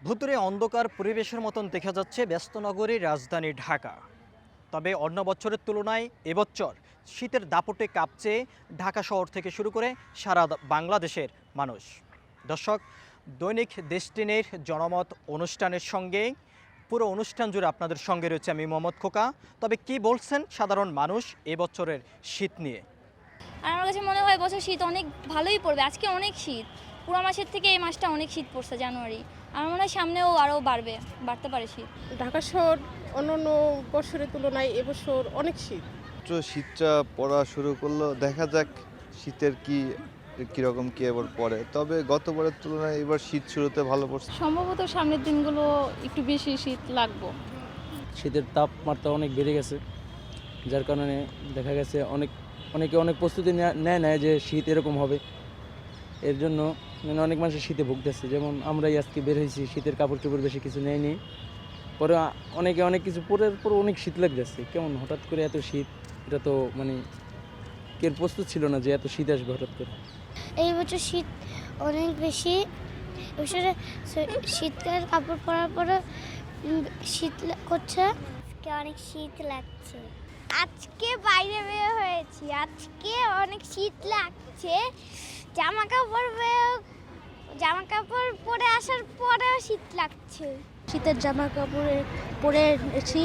ভুতুড়ে অন্ধকার পরিবেশের মতন দেখা যাচ্ছে ব্যস্ত নগরীর রাজধানী ঢাকা। তবে অন্য বছরের তুলনায় এবছর শীতের দাপটে কাঁপছে ঢাকা শহর থেকে শুরু করে সারা বাংলাদেশের মানুষ। দর্শক, দৈনিক দেশটিনের জনমত অনুষ্ঠানের সঙ্গে পুরো অনুষ্ঠান জুড়ে আপনাদের সঙ্গে রয়েছে আমি মোহাম্মদ খোকা। তবে কি বলছেন সাধারণ মানুষ এবছরের শীত নিয়ে? আর আমার কাছে মনে হয় এবছর শীত অনেক ভালোই পড়বে। আজকে অনেক শীত, পুরো মাসের থেকে এই মাসটা অনেক শীত পড়ছে জানুয়ারি। আমার মনে হয় সামনেও আরও বাড়তে পারে শীত। ঢাকা শহর অন্যান্য বছরের তুলনায় এবছর অনেক শীত। শীতটা পড়া শুরু করলো, দেখা যাক শীতের কীরকম কি এবার পড়ে। তবে গতবারের তুলনায় এবার শীত শুরুতে ভালো পড়ছে। সম্ভবত সামনের দিনগুলো একটু বেশি শীত লাগবে। শীতের তাপমাত্রা অনেক বেড়ে গেছে, যার কারণে দেখা গেছে অনেকে অনেক প্রস্তুতি নেয় যে শীত এরকম হবে। এর জন্য অনেক মানুষের শীতে ভুগতেছে। যেমন আমরাই আজকে বের হয়েছি, শীতের কাপড় চোপড় বেশি কিছু নেয়নি, পরে অনেকে অনেক কিছু পরের পর অনেক শীত লাগতেছে। কেমন হঠাৎ করে এত শীত, এটা তো কেউ প্রস্তুত ছিল না যে এত শীত আসবে হঠাৎ করে। এই বছর শীত অনেক বেশি। এবছরে শীতকালের কাপড় পরার পরে শীত করছে। আজকে অনেক শীত লাগছে। আজকে বাইরে বের হয়েছি, আজকে অনেক শীত লাগছে। জামা কাপড় পরে আসার পরেও শীত লাগছে। শীতের জামা কাপড় পরে এসেছি,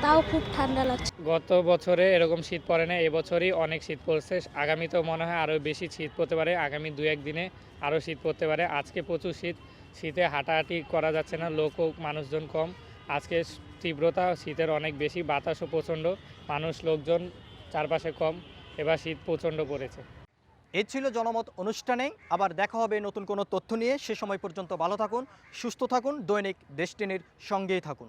তাও খুব ঠান্ডা লাগছে। গত বছরে এরকম শীত পড়ে না, এবছরই অনেক শীত পড়ছে। আগামীতেও মনে হয় আরও বেশি শীত পড়তে পারে, আগামী 2-1 দিনে আরও শীত পড়তে পারে। আজকে প্রচুর শীতে হাঁটাহাঁটি করা যাচ্ছে না, মানুষজন কম। আজকে তীব্রতা শীতের অনেক বেশি, বাতাসও প্রচণ্ড, লোকজন চারপাশে কম। এবার শীত প্রচণ্ড পড়েছে। এই ছিল জনমত অনুষ্ঠানে। আবার দেখা হবে নতুন কোনো তথ্য নিয়ে। সে সময় পর্যন্ত ভালো থাকুন, সুস্থ থাকুন, দৈনিক দেশটিনির সঙ্গেই থাকুন।